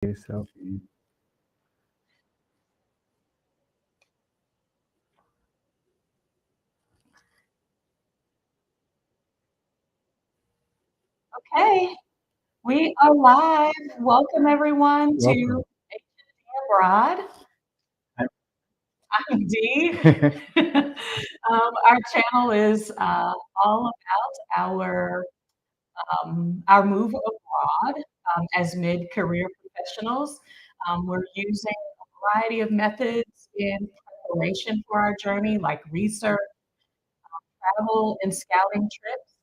Selfie. Okay, we are live. Welcome everyone to Welcome. Abroad. I'm- I'm Dee. Our channel is all about our move abroad as mid-career professionals. We're using a variety of methods in preparation for our journey, like research, travel, and scouting trips,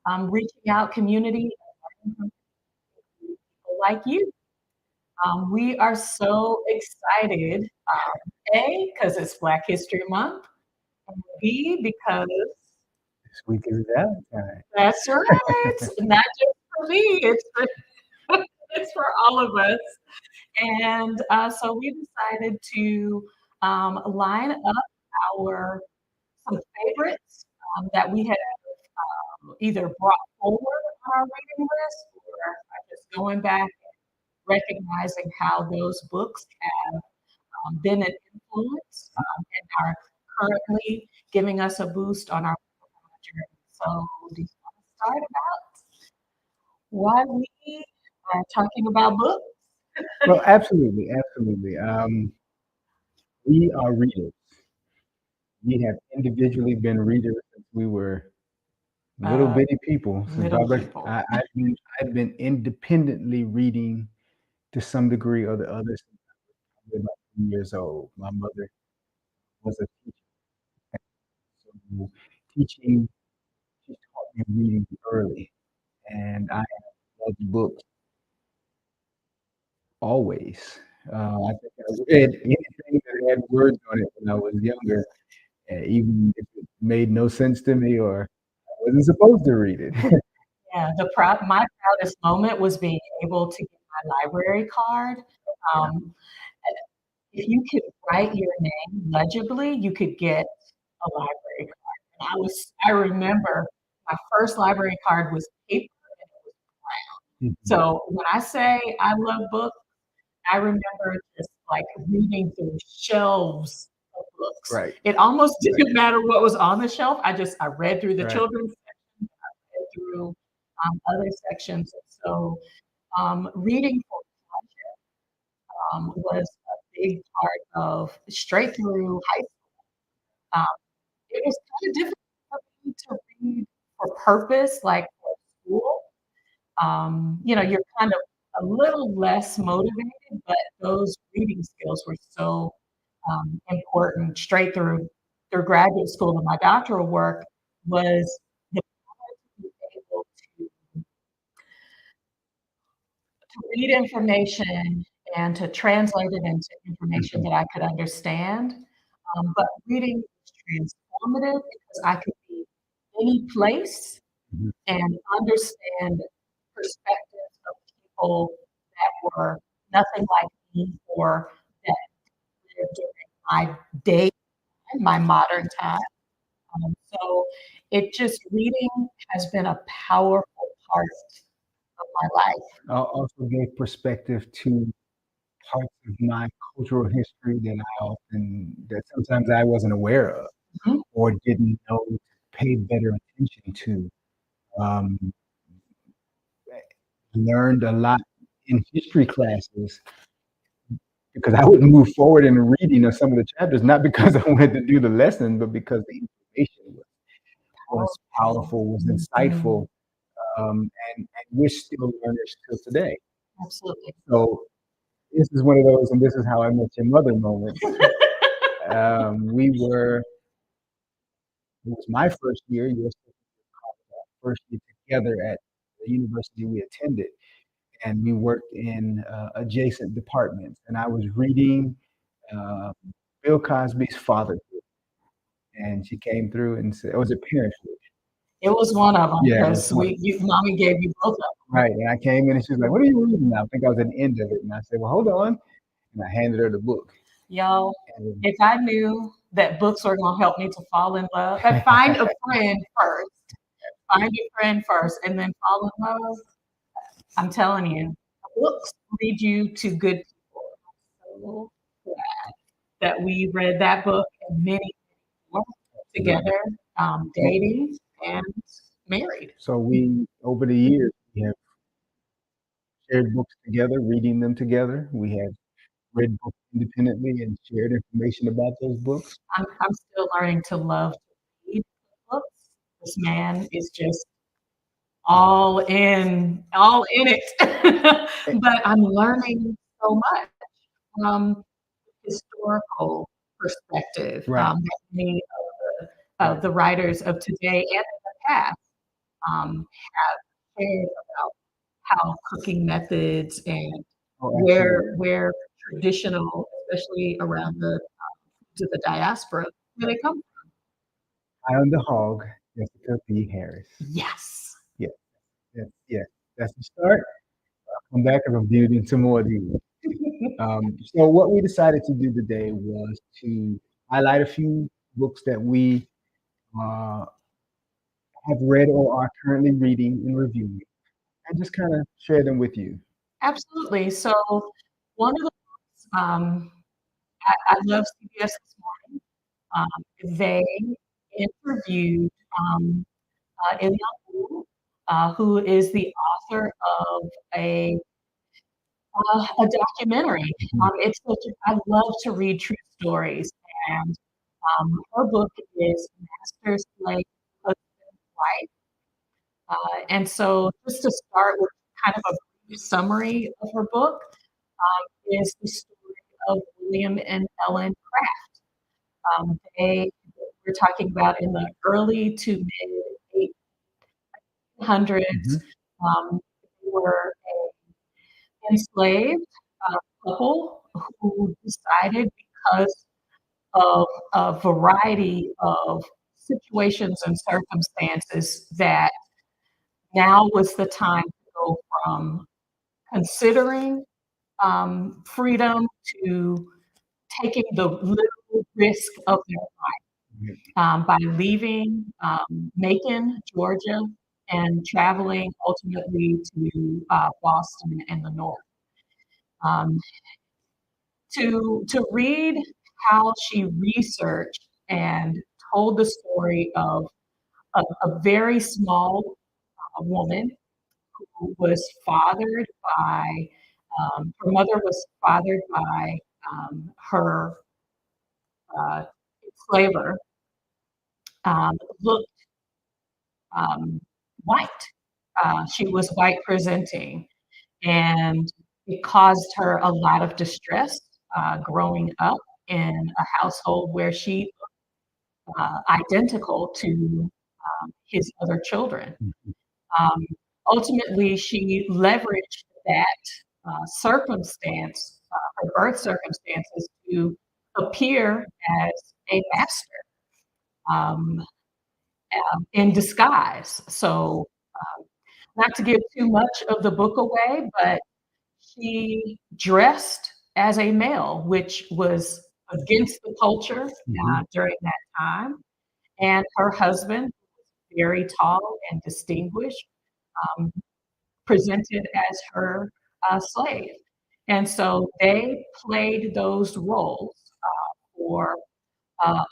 and reaching out community and learning from people like you. We are so excited, A, because it's Black History Month, and B, because This week is Valentine. that's right, not just for me, it's for all of us. And so we decided to line up our some favorites that we had either brought forward on our reading list or just going back recognizing how those books have been an influence and are currently giving us a boost on our journey. So, do you want to start about why we are talking about books? Well, absolutely, absolutely. We are readers. We have individually been readers since we were little Uh, bitty people. Since little Barbara, people. I've been independently reading to some degree or the other since I was about 2 years old. My mother was a teacher, so teaching she taught me reading early, and I have loved books always. I think I read anything that had words on it when I was younger, even if it made no sense to me or I wasn't supposed to read it. Yeah, my proudest moment was being able to get my library card. Um, if you could write your name legibly, you could get a library card. And I remember my first library card was paper and it was brown. Mhm. So when I say I love books, I remember just like reading through shelves of books. Right, It almost didn't matter what was on the shelf. I read through the right. children's section, I read through other sections. So reading for was a big part of straight through high school. It was kind of difficult for me to read for purpose, like for school. You're kind of a little less motivated, but those reading skills were so important straight through graduate school. And my doctoral work was the power to be able to read information and to translate it into information Mhm, that I could understand. But reading was transformative because I could be any place mhm. and understand perspectives of people that were nothing like me or that lived during my day, my modern time. So it just reading has been a powerful part of my life. Also gave perspective to parts of my cultural history that sometimes I wasn't aware of Mhm. or didn't know to pay better attention to. Um, Learned a lot in history classes because I would move forward in the reading of some of the chapters, not because I wanted to do the lesson, but because the information was powerful, was Mhm. insightful, and we're still learners till today. Absolutely. So this is one of those, and this is how I met your mother moments. We were, it was my first year, your first year together at the university we attended, and we worked in adjacent departments. And I was reading uh, Bill Cosby's Father, and she came through and said, "Oh, was it Parenthood?" It was one of them Yeah, it was because one. mommy gave you both of them. Right, and I came in and she was like, "What are you reading now?" I think I was at the end of it, and I said, "Well, hold on," and I handed her the book. Y'all, And if I knew that books were going to help me to fall in love, and find a friend first, and then fall in love, I'm telling you, books lead you to good people. I'm so glad that we read that book and many more together, dating and married. So we, over the years, we have shared books together, reading them together. We have read books independently and shared information about those books. I'm still learning to love to read books. This man is just all in it. But I'm learning so much from historical perspective Right, that many of the writers of today and in the past have shared about how cooking methods and oh, absolutely. where traditional, especially around the diaspora, where they come Eye on the Hog, Jessica B. Harris. from. Yes. Yeah, yeah, that's the start. Come back and reviewed into more of these. So what we decided to do today was to highlight a few books that we uh, have read or are currently reading and reviewing, and just kind of share them with you. Absolutely. So one of the books, I love CBS this morning. They interviewed Ilyon, who is the author of a documentary. Mhm. I love to read true stories, and her book is Master Slave Husband Wife. And so, just to start with kind of a brief summary of her book, is the story of William and Ellen Craft. They we're talking about in the early to mid 1800s. Mhm. They were an enslaved couple who decided because of a variety of situations and circumstances that now was the time to go from considering freedom to taking the literal risk of their by leaving Macon, Georgia, and traveling ultimately to Boston and the North. Um, to read how she researched and told the story of a very small woman who was fathered by her mother was fathered by her uh, enslaver, looked um, white. She was white presenting, and it caused her a lot of distress growing up in a household where she identical to his other children. Mhm. Um, Ultimately, she leveraged that circumstance, her birth circumstances, to appear as a master um, in disguise. So, not to give too much of the book away, but she dressed as a male, which was against the culture Mhm. during that time. And her husband, very tall and distinguished, um, presented as her slave. And so they played those roles for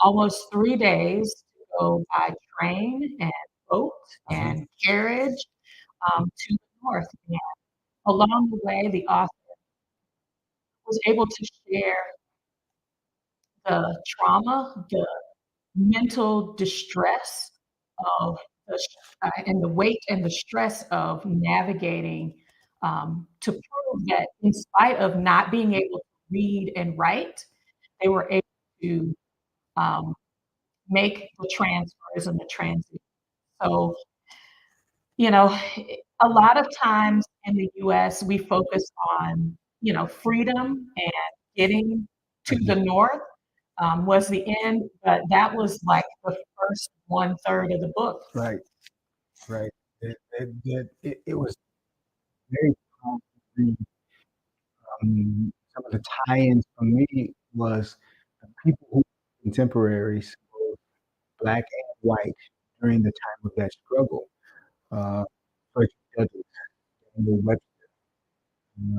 almost 3 days to go by train and boat Mhm. and carriage to the north. And along the way, the author was able to share the trauma, the mental distress of and the weight and the stress of navigating to prove that in spite of not being able to read and write, they were able to um, make the transfers and the transit. So, you know, a lot of times in the US, we focus on, freedom and getting to the Mhm. north was the end, but that was like the first one third of the book. Right, right. It was very powerful to read. Some of the tie-ins for me was the people who were contemporaries, both black and white, during the time of that struggle. Uh, Frederick Douglass, Daniel Webster,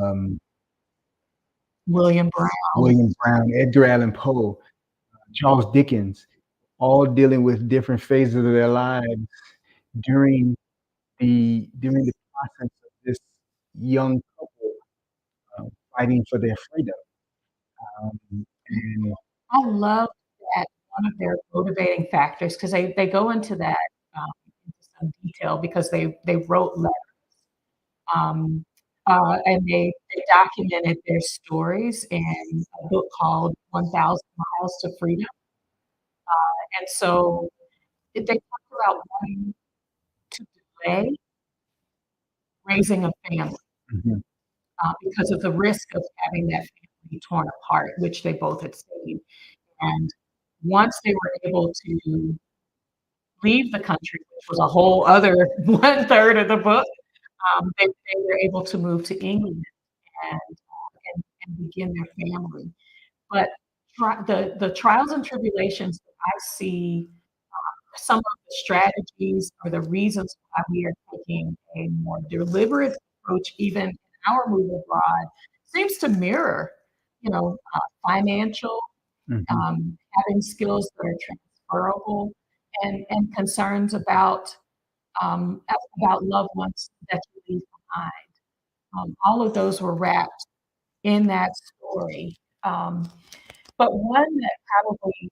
um, William Brown. William Brown, Edgar Allan Poe, Charles Dickens, all dealing with different phases of their lives during the process of this young couple fighting for their freedom. And I love that one of their motivating factors, because they go into that into some detail, because they wrote letters, um, and they documented their stories in a book called 1,000 Miles to Freedom. And so they talked about wanting to delay raising a family mhm, because of the risk of having that family torn apart, which they both had seen. And once they were able to leave the country, which was a whole other one third of the book, they were able to move to England and, and begin their family. But the trials and tribulations that I see, some of the strategies or the reasons why we are taking a more deliberate approach, even in our move abroad, seems to mirror, financial, mhm. having skills that are transferable, and concerns about loved ones that you leave behind. All of those were wrapped in that story. But one that probably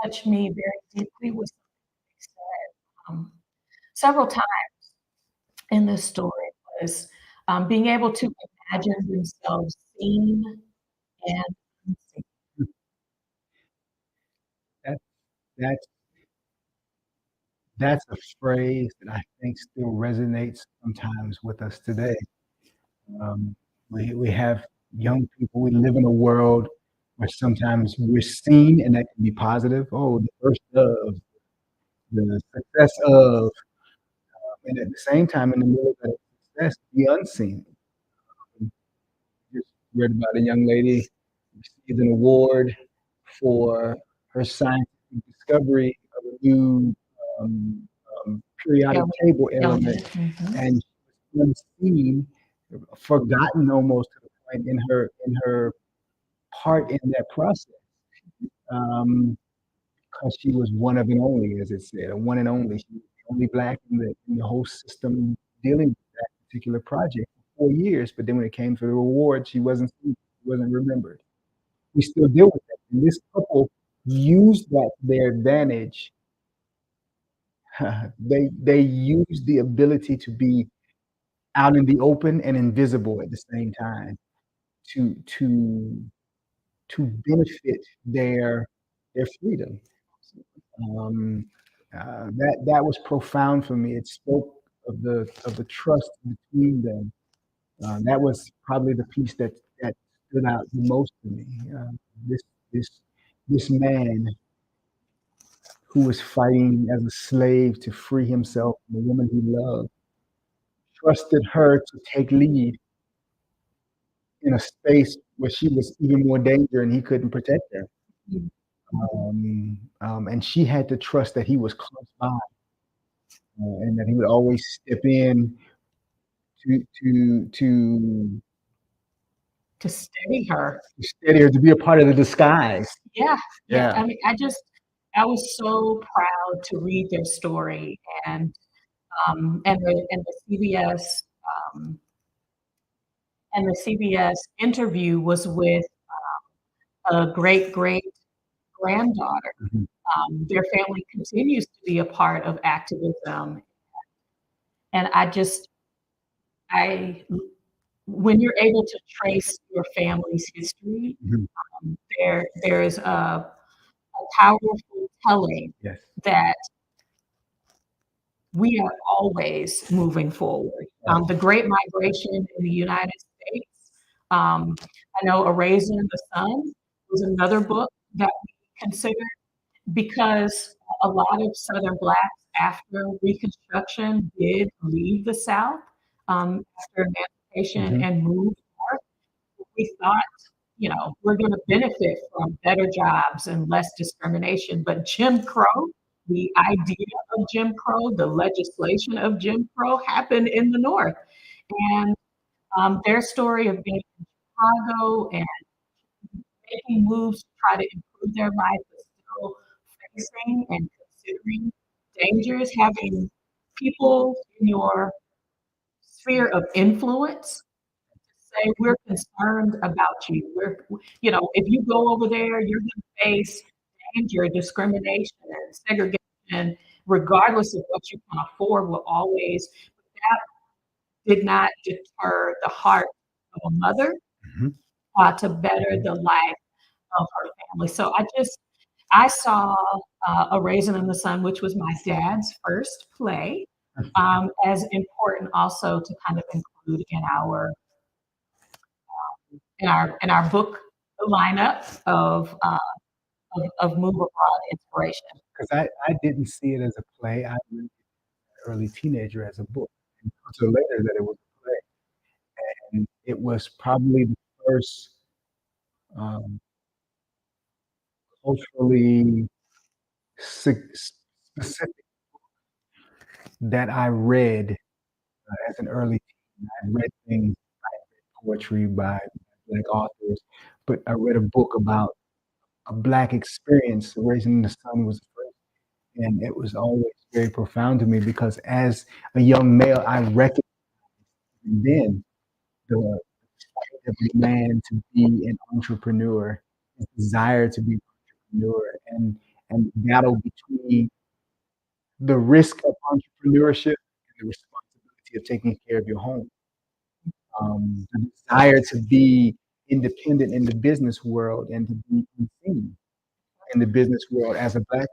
touched me very deeply was something they said several times in this story was being able to imagine themselves seen and unseen. That that's that's a phrase that I think still resonates sometimes with us today. Um, we have young people. We live in a world where sometimes we're seen, and that can be positive. Oh, the first of, the success of, and at the same time, in the middle of that success, the unseen. Just read about a young lady received an award for her scientific discovery of a new um, periodic table element, Mhm. and she was unseen, forgotten almost to the point in her part in that process, because she was one of an only, as it said, a one and only. She was the only black in the whole system dealing with that particular project for 4 years. But then when it came to the reward, she wasn't seen, she wasn't remembered. We still deal with that. And this couple used that to their advantage. They used the ability to be out in the open and invisible at the same time to to to benefit their freedom. Um, that was profound for me. It spoke of the trust between them. That was probably the piece that stood out the most to me. This this this man who was fighting as a slave to free himself from the woman he loved trusted her to take lead in a space where she was even more danger and he couldn't protect her. And she had to trust that he was close by, and that he would always step in to To steady her. steady her, to be a part of the disguise. Yeah, yeah. Yeah. I mean, I was so proud to read their story, and the CBS um, and the CBS interview was with a great granddaughter. Mhm. Their family continues to be a part of activism, and I when you're able to trace your family's history, Mhm. there is a powerful telling Yes. that we are always moving forward. Right. The Great Migration in the United States, I know A Raisin in the Sun was another book that we considered, because a lot of Southern Blacks after Reconstruction did leave the South after emancipation Mhm. and move north. We thought, we're going to benefit from better jobs and less discrimination. But Jim Crow, the idea of Jim Crow, the legislation of Jim Crow happened in the North. And Their story of being in Chicago and making moves to try to improve their life, but still facing and considering dangers, having people in your sphere of influence say, we're concerned about you. If you go over there, you're going to face danger, discrimination, and segregation, regardless of what you can afford, will always. That did not deter the heart of a mother Mhm. to better the life of her family. So I saw A Raisin in the Sun, which was my dad's first play, as important also to kind of include in our book lineup of move abroad inspiration. Because I didn't see it as a play. I read it as an early teenager as a book, and until later that it was a play. And it was probably the first um, culturally specific that I read as an early teen. I read things, I read poetry by Black authors, but I read a book about a Black experience. Raising in the Sun was the first, and it was always very profound to me because as a young male, I recognized then the fight of a man to be an entrepreneur, his desire to be an entrepreneur, and the battle between the risk of entrepreneurship and the responsibility of taking care of your home. The desire to be independent in the business world and to be unseen in the business world as a Black man.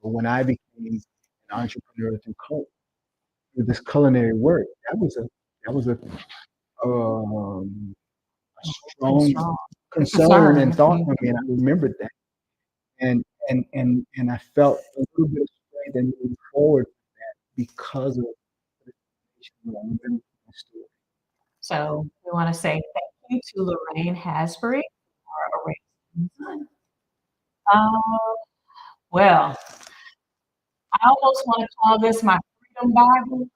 So when I became an entrepreneur through this culinary work, that was a strong Strong concern and concern. thought for me, and I remembered that, and I felt a little bit of strength and moving forward because of the situation that I remember my story. So we want to say thank you to Lorraine Hasbury for A Raise in the Sun. Uh, well, I almost want to call this my freedom Bible.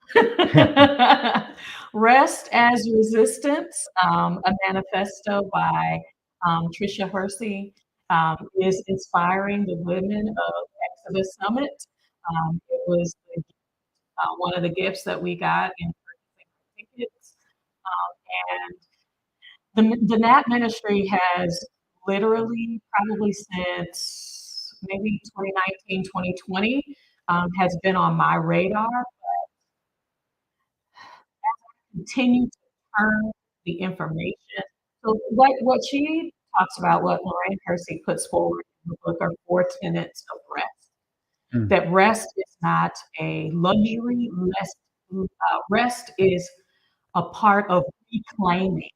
Rest as Resistance, a manifesto by Tricia Hersey, is inspiring the women of Exodus Summit. It was one of the gifts that we got in purchasing our tickets. And the NAP ministry has literally, probably since maybe 2019, 2020, has been on my radar. Continue to turn the information. So what she talks about, what Lorraine Hersey puts forward in the book, are four tenets of rest. Mm, That rest is not a luxury. Rest is a part of reclaiming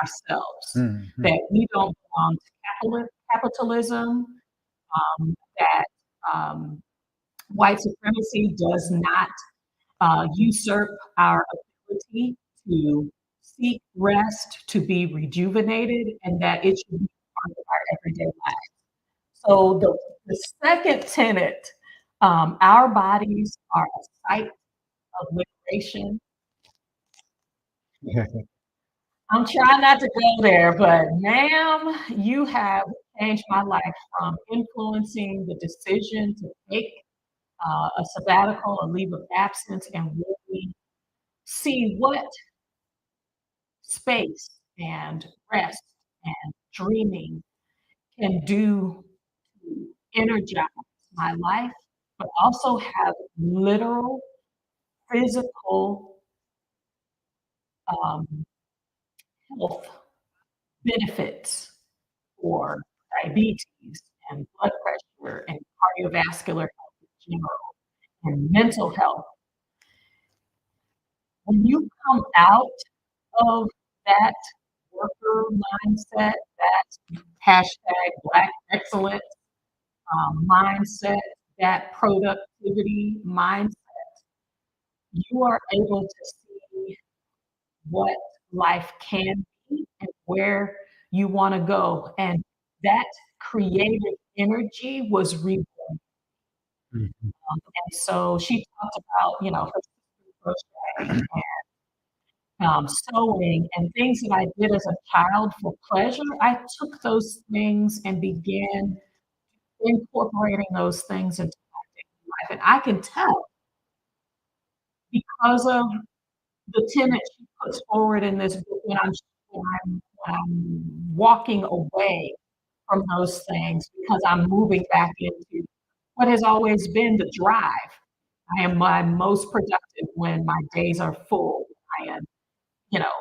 ourselves. mm, mm, That we don't belong to capitalism. That white supremacy does not usurp our ability to seek rest, to be rejuvenated, and that it should be part of our everyday life. So the second tenet, our bodies are a site of liberation. mm. I'm trying not to go there, but ma'am, you have changed my life from influencing the decision to take a sabbatical, a leave of absence, and really see what space and rest and dreaming can do to energize my life, but also have literal physical um, health benefits for diabetes and blood pressure and cardiovascular health in general and mental health. When you come out of that worker mindset, that hashtag Black excellence mindset, that productivity mindset, you are able to see what life can be and where you want to go. And that creative energy was reborn. And so she talked about, her sister crochet sewing and things that I did as a child for pleasure, I took those things and began incorporating those things into my daily life. And I can tell because of the tenet she puts forward in this book when I'm walking away from those things because I'm moving back into what has always been the drive. I am my most productive when my days are full. I am, you know,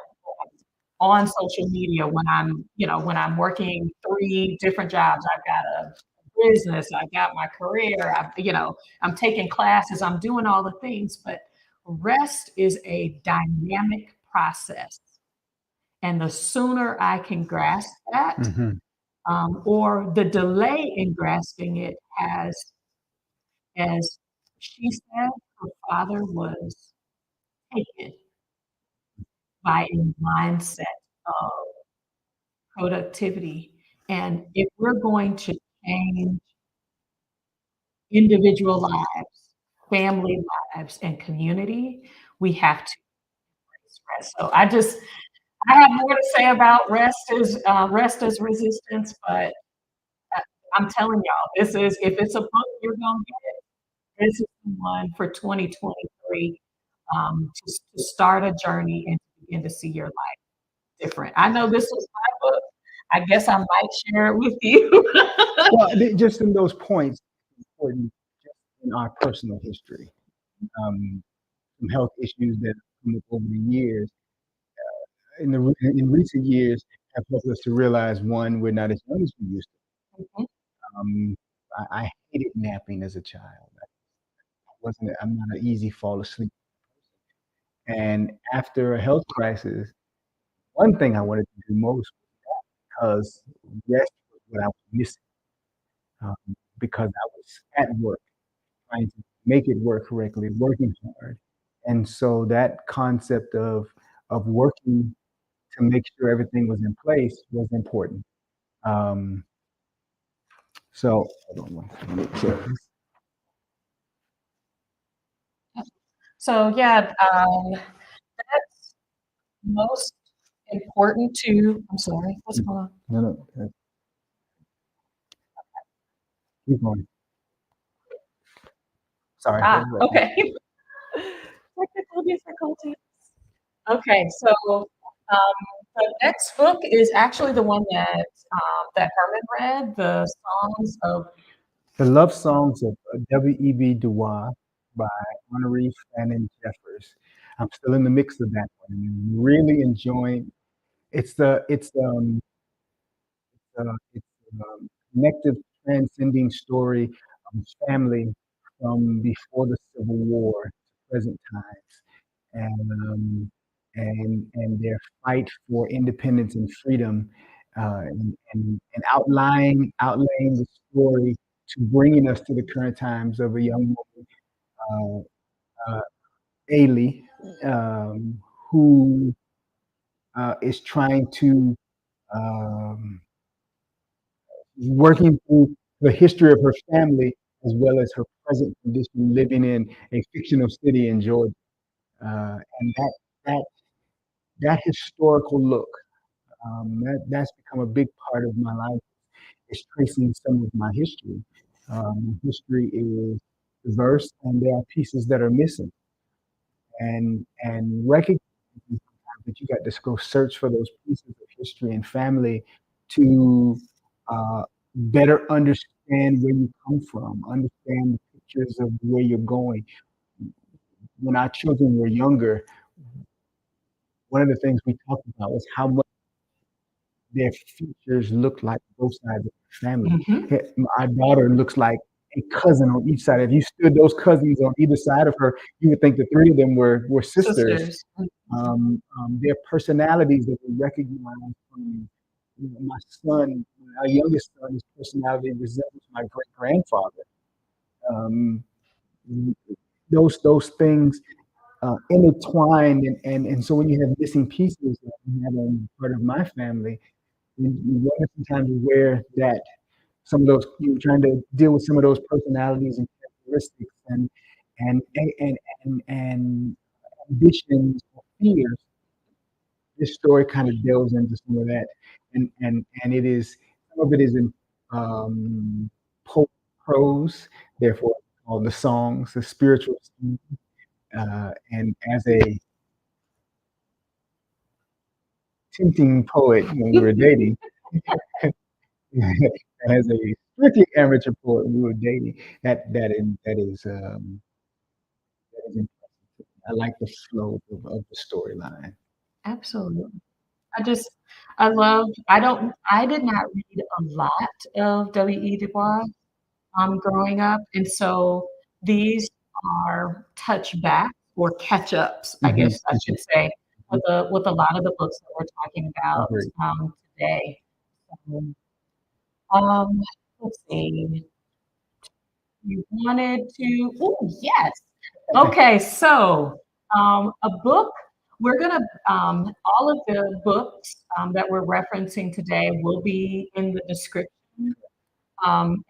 on social media when I'm working 3 different jobs. I've got a business, I've got my career, I'm taking classes, I'm doing all the things, but rest is a dynamic process. And the sooner I can grasp that, Mm-hmm. or the delay in grasping it as she said, her father was taken by a mindset of productivity. And if we're going to change individual lives, family lives, and community, we have to embrace rest. So I have more to say about rest as resistance, but I'm telling y'all, if it's a book you're gonna get, this is the one for 2023, to start a journey and to begin to see your life different. I know this was my book. I guess I might share it with you. Well, just in those points, important just in our personal history, some health issues that have come up over the years, in recent years, have helped us to realize one, we're not as young as we used to. Mhm. I hated napping as a child. I'm not an easy fall asleep. And after a health crisis, one thing I wanted to do most because rest was what I was missing. Um, because I was at work trying to make it work correctly, working hard. And so that concept of working to make sure everything was in place was important. Um, so hold on one second. So yeah, that's most important to. I'm sorry, what's going on? No, keep going. Sorry. Okay. Technical difficulties. Okay, so the next book is actually the one that Herman read, the songs of. The Love Songs of W.E.B. Du Bois by Honoré Fannin Jeffers. I'm still in the mix of that one. I'm really enjoying. It's a connective, transcending story of family from before the Civil War to present times, and their fight for independence and freedom, and outlaying the story to bringing us to the current times of a young woman, uh, Ailey, who is trying to um, working through the history of her family as well as her present condition living in a fictional city in Georgia. And that that historical look, that's become a big part of my life. Is tracing some of my history. History is diverse, and there are pieces that are missing. And recognizing sometimes that you got to go search for those pieces of history and family to better understand where you come from, understand the pictures of where you're going. When our children were younger, one of the things we talked about was how much their features look like both sides of the family. Mhm. Our daughter looks like a cousin on each side. If you stood those cousins on either side of her, you would think the three of them were sisters. Sisters. Their personalities that we recognize from my son, our youngest son's personality resembles my great grandfather. Um, those things intertwined, and so when you have missing pieces, like you have on part of my family, you wonder sometimes where that some of those you're trying to deal with some of those personalities and characteristics and and and and ambitions or fears this story kind of delves into some of that, and it is some of it is in po prose, therefore all the songs, the spiritual song, and as a tempting poet when we were dating, and as a strictly amateur poet when we were dating, that is impressive. I like the flow of the storyline. Absolutely. I just I did not read a lot of W.E. Du Bois, growing up, and so these are touchbacks or catch-ups, I Mhm, guess I mhm, should say, mhm. with a lot of the books that we're talking about, Agreed. today. So, um, let's see. You wanted to Oh, yes. Okay, so, a book we're gonna, all of the books, that we're referencing today will be in the description,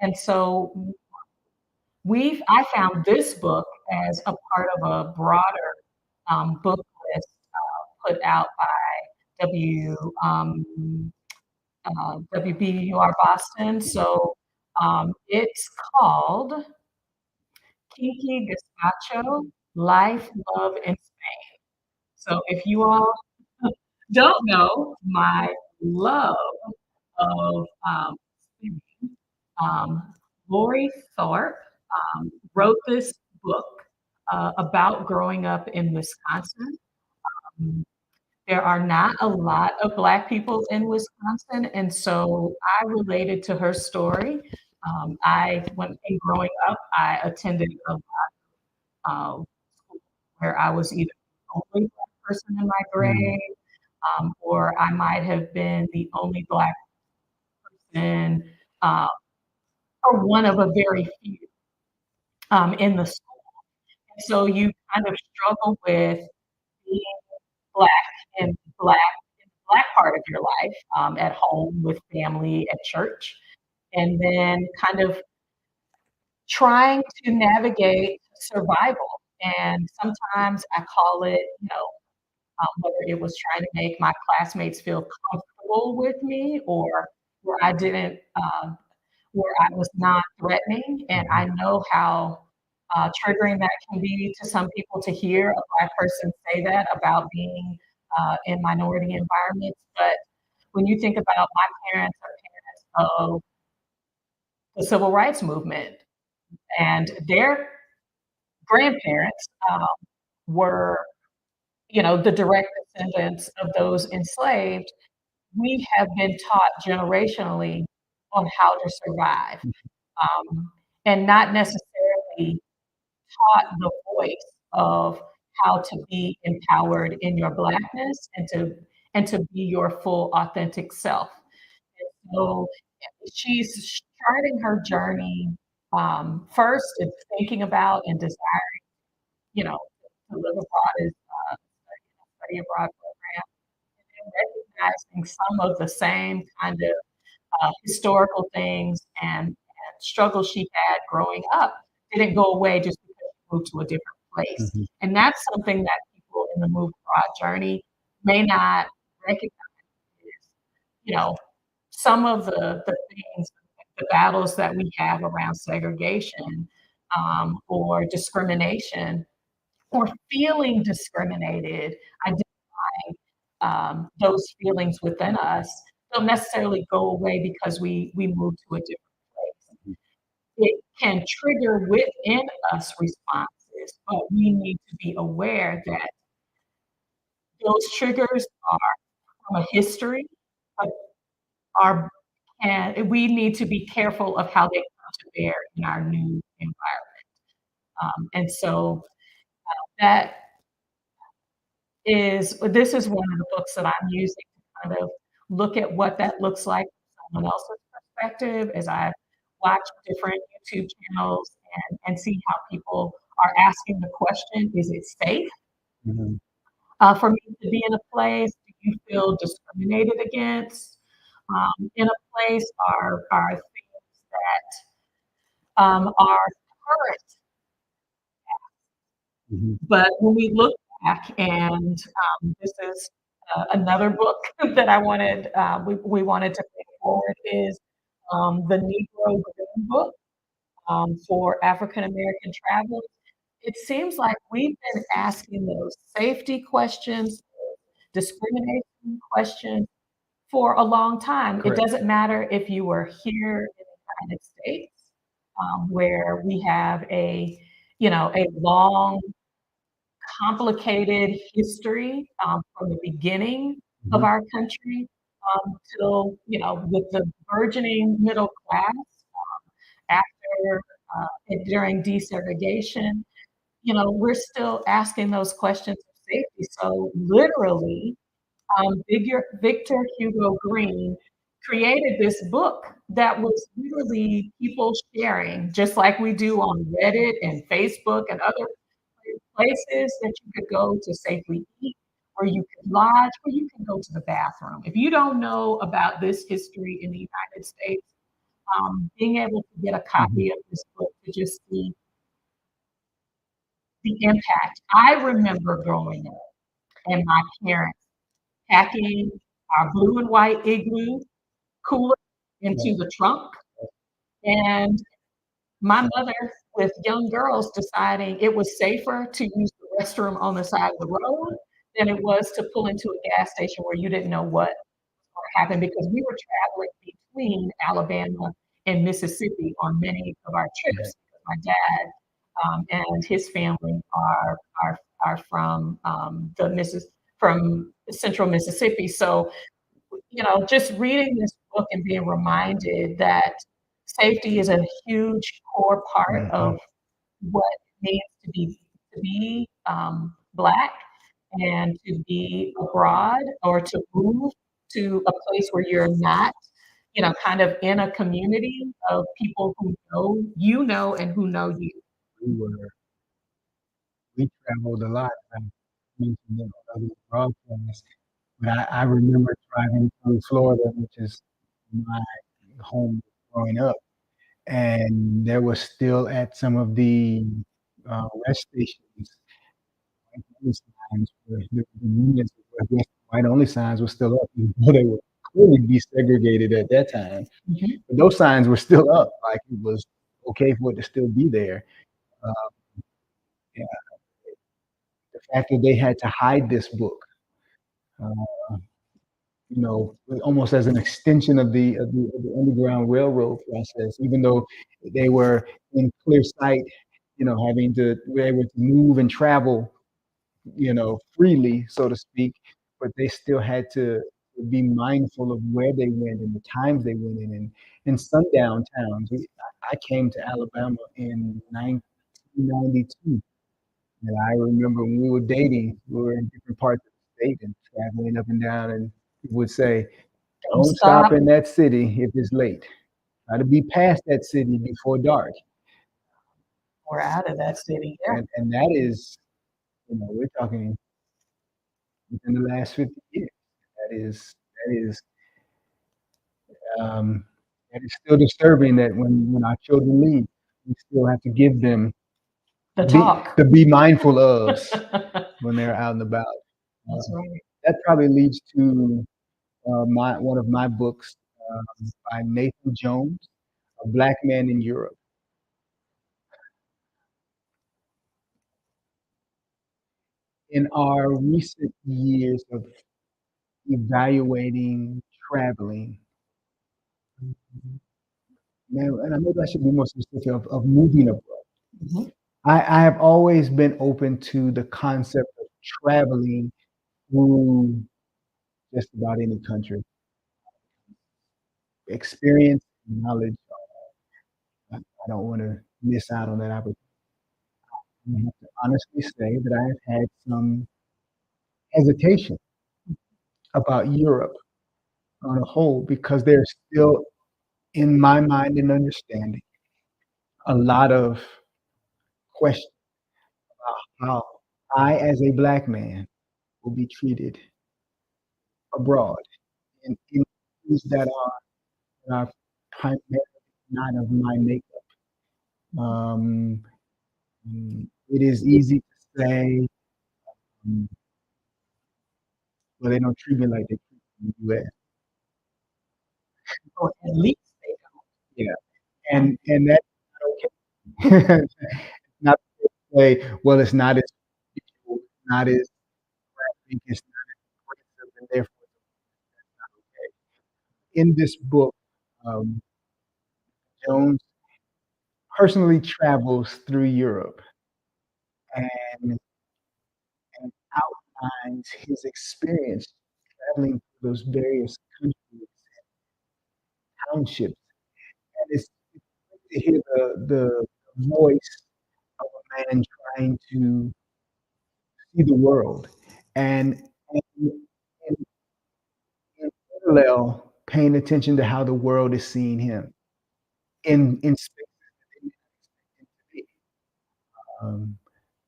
and so I found this book as a part of a broader, book list, put out by WBUR Boston, so, it's called Kiki Gazpacho, Life, Love, and So if you all don't know, my love of singing, um, Lori Thorpe wrote this book about growing up in Wisconsin. Um, there are not a lot of Black people in Wisconsin, and so I related to her story. When growing up, I attended a uh, where I was either the only Black person in my Mm, grade, or I might have been the only Black person, uh, or one of a very few in the school. So you kind of struggle with being Black and Black in the Black part of your life, at home with family, at church, and then kind of trying to navigate survival. And sometimes I call it, whether it was trying to make my classmates feel comfortable with me or where I didn't, where I was not threatening. And I mhm, know how triggering that can be to some people to hear a Black person say that about being in minority environments. But when you think about my parents are parents of the civil rights movement and their grandparents were, the direct descendants of those enslaved, we have been taught generationally on how to survive, um, and not necessarily taught the voice of how to be empowered in your Blackness and to be your full authentic self. And so she's starting her journey, first it's thinking about and desiring, to live abroad is study abroad program, and recognizing some of the same kind of historical things and struggles she had growing up didn't go away just because she moved to a different place. mhm, And that's something that people in the Move Abroad journey may not recognize is, you know, some of the things, the battles that we have around segregation, or discrimination or feeling discriminated, those feelings within us don't necessarily go away because we move to a different place. mhm, It can trigger within us responses, but we need to be aware that those triggers are from a history, but are and we need to be careful of how they come to bear in our new environment. And so that this is one of the books that I'm using to kind of look at what that looks like from someone else's perspective as I watch different YouTube channels and see how people are asking the question, is it safe mhm. for me to be in a place? Do you feel discriminated against in a place? Are things that are current? Mhm, But when we look back, and this is another book that I wanted, we wanted to bring forward is the Negro Green Book for African American travelers. It seems like we've been asking those safety questions, discrimination questions for a long time. It Correct. doesn't matter if you were here in the United States, where we have a long, complicated history from the beginning of Mhm. our country till, with the burgeoning middle class after during desegregation, we're still asking those questions of safety. So literally, Victor Hugo Green created this book that was literally people sharing, just like we do on Reddit and Facebook and other places that you could go to safely eat, where you could lodge, where you can go to the bathroom. If you don't know about this history in the United States, being able to get a Mhm. copy of this book to just see the impact. I remember growing up and my parents packing our blue and white igloo cooler Right. into the trunk, and my mother with young girls deciding it was safer to use the restroom on the side of the road than it was to pull into a gas station where you didn't know what happened, because we were traveling between Alabama and Mississippi on many of our Right. trips. My dad and his family are from from central Mississippi. So, just reading this book and being reminded that safety is a huge core part Mhm. of what it means to be Black and to be abroad or to move to a place where you're not, kind of in a community of people who know and who know you. We were we traveled a lot. I mentioned it on other broadcasts, but I remember driving through Florida, which is my home growing up, and there was still at some of the rest stations, white only signs were the units where white only signs were still up, even though they were clearly desegregated at that time. Mhm. But those signs were still up, like it was okay for it to still be there. Uh, yeah, the fact that they had to hide this book, uh, almost as an extension of the Underground Railroad process, even though they were in clear sight, having to be able to move and travel, freely, so to speak, but they still had to be mindful of where they went and the times they went in sundown towns. I came to Alabama in 1992, and I remember when we were dating, we were in different parts of the state and traveling up and down, and people would say, Don't "Don't stop stop. in that city if it's late. Try to be past that city before dark." We're out of that city. Yeah. And that is, we're talking within the last 50 years. That is um, that is still disturbing that when our children leave, we still have to give them The be talk. to be mindful ofs That's when they're out and about. Uh, right. that probably leads to my one of my books by Nathan Jones, A Black Man in Europe. In our recent years of evaluating traveling, now, and maybe I should be more specific of moving abroad. Mhm. I have always been open to the concept of traveling through just about any country. Experience, knowledge, I don't want to miss out on that opportunity. I have to honestly say that I have had some hesitation about Europe on a whole because there's still, in my mind and understanding, a lot of questions about how I, as a black man, will be treated abroad in ways that are primarily not of my makeup. Um, it is easy to say, um, Well, they don't treat me like they treat me in the US. Or at least they Yeah, and that's not okay. Not to say, well, it's not as spiritual, not as graphic, it's not as aggressive, and therefore it's not okay. In this book, um, Jones personally travels through Europe and and outlines his experience traveling through those various countries, townships, and it's great to hear the voice of a man trying to see the world, and and in parallel, paying attention to how the world is seeing him in spaces that they didn't expect him to be,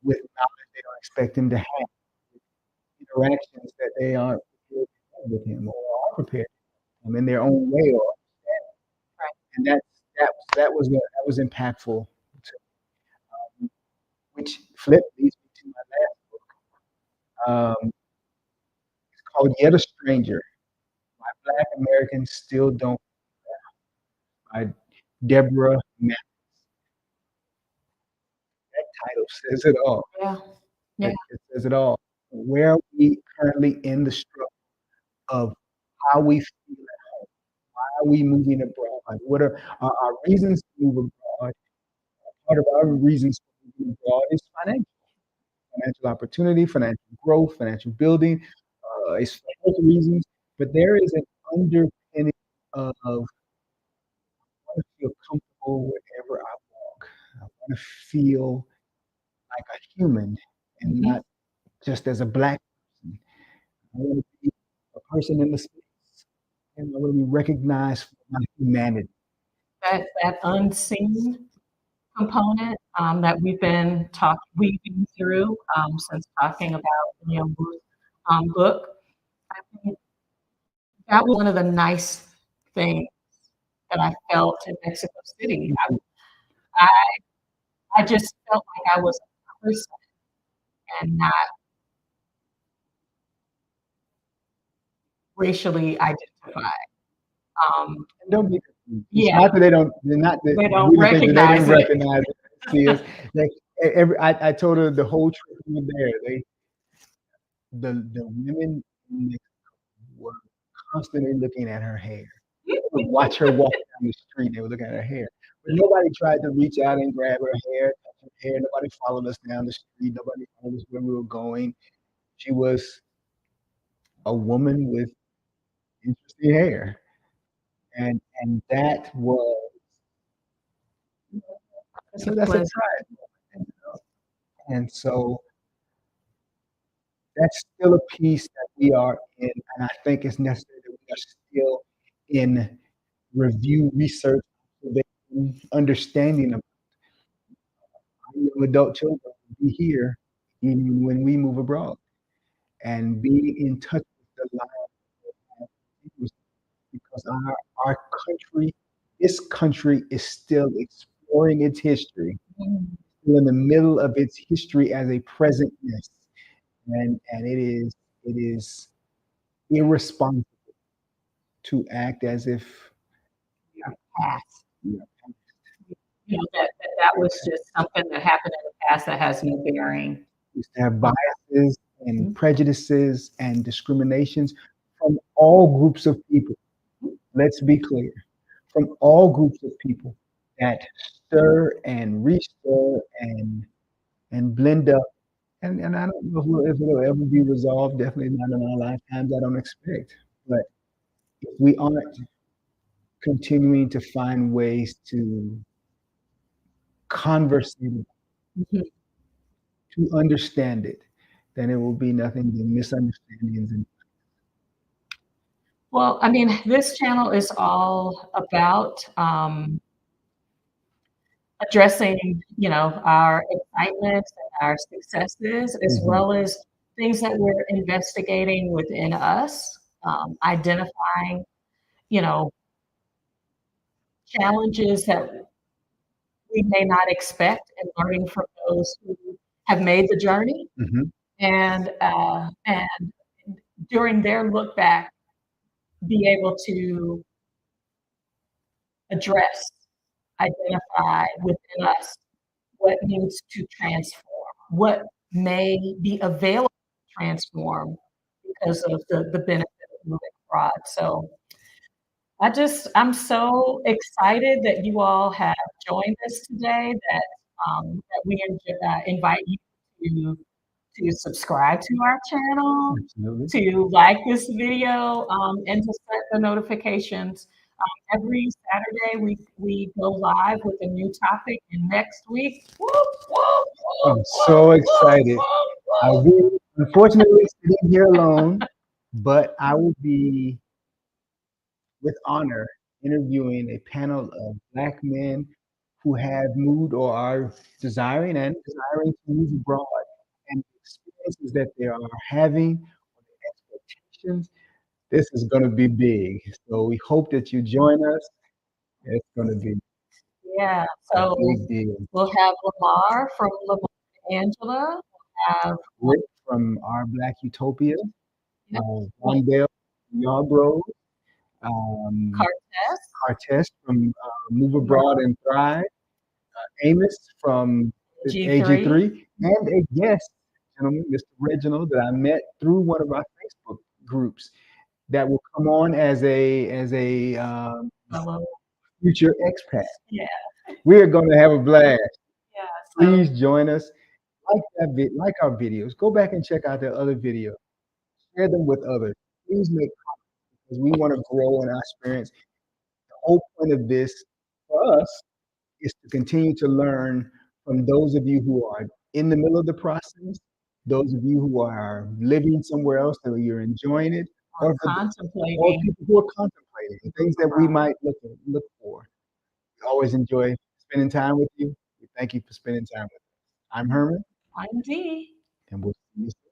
with knowledge they don't expect him to have, interactions that they aren't prepared to have with him or are prepared to have him in their own way or understand. And that was impactful to which flip leads me to my last book. It's called Yet a Stranger. Why Black Americans Still Don't by Deborah Mack. That title says it all. Yeah. Yeah. It says it all. Where are we currently in the struggle of how we feel at home? Why are we moving abroad? What are our reasons to move abroad? Part of our reasons for moving abroad is financial opportunity, financial growth, financial building. It's for health reasons, but there is an underpinning of I want to feel comfortable wherever I walk. I want to feel like a human and Mhm. not just as a black person. I want to be a person in the space, and I want to be recognized for my humanity. That unseen component that weaving through since talking about Ilyon book. I think that was one of the nice things that I felt in Mexico City. I, I just felt like I was a person and not racially identified. And don't be confused. It's Yeah, not that they don't. They're not that they don't we didn't think that they recognize didn't it. recognize it. See us. Like I told her the whole trip we were there. The women in Mexico were constantly looking at her hair. They would watch her walk down the street. They would look at her hair. But nobody tried to reach out and grab her hair, touch her hair. Nobody followed us down the street. Nobody followed us where we were going. She was a woman with interesting hair, and that was that's a Was pride moment. And so that's still a piece that we are in, and I think it's necessary that we are still in review, research, observation, understanding of our young adult children will be here even when we move abroad, and being in touch with the lives of people, because our country, this country is still exploring its history, still in the middle of its history as a presentness, and it is irresponsible to act as if past. you know, That was just something that happened in the past that has no bearing. we used to have on biases and Mhm. prejudices and discriminations from all groups of people. Let's be clear, from all groups of people that stir and restir and blend up. And I don't know if it'll ever be resolved. Definitely not in our lifetimes. I don't expect. But if we aren't continuing to find ways to converse, Mhm. to understand it, then it will be nothing but misunderstandings. And Well, I mean, this channel is all about addressing, our excitements and our successes, as Mhm, well as things that we're investigating within us, identifying, you know, challenges that we may not expect, and learning from those who have made the journey, mhm. and during their look back, be able to address, identify within us what needs to transform, what may be available to transform because of the benefit of moving abroad. So I'm so excited that you all have joined us today, that we invite you to subscribe to our channel, Absolutely. to like this video, and to set the notifications. Every Saturday we go live with a new topic, and next week, whoop, whoop, whoop, I'm whoop, so whoop, excited. whoop, I'll be unfortunately sitting here alone, but I will be with honor interviewing a panel of Black men who have moved or are desiring to move abroad, and the experiences that they are having, or the expectations. This is going to be big. So we hope that you join us. It's going to be Yeah, a so big deal. we'll have Lamar from Lamar and Angela. We'll have Rick from Our Black Utopia, yep, Rondell Yarbrough, um, Cartes, Cartes from Move Abroad and Thrive, Amos from G3. AG3, and a guest, gentleman, Mr. Reginald, that I met through one of our Facebook groups that will come on as a Fellow. future expat. Yeah, We are going to have a blast. yeah. So Please join us. Like our videos. Go back and check out the other videos. Share them with others. Please make comments because we want to grow in our experience. The whole point of this for us is to continue to learn from those of you who are in the middle of the process, those of you who are living somewhere else that you're enjoying it, we're or contemplating. people who are contemplating the things that we might look for. We always enjoy spending time with you. We thank you for spending time with us. I'm Herman, I'm D. and we'll see you soon.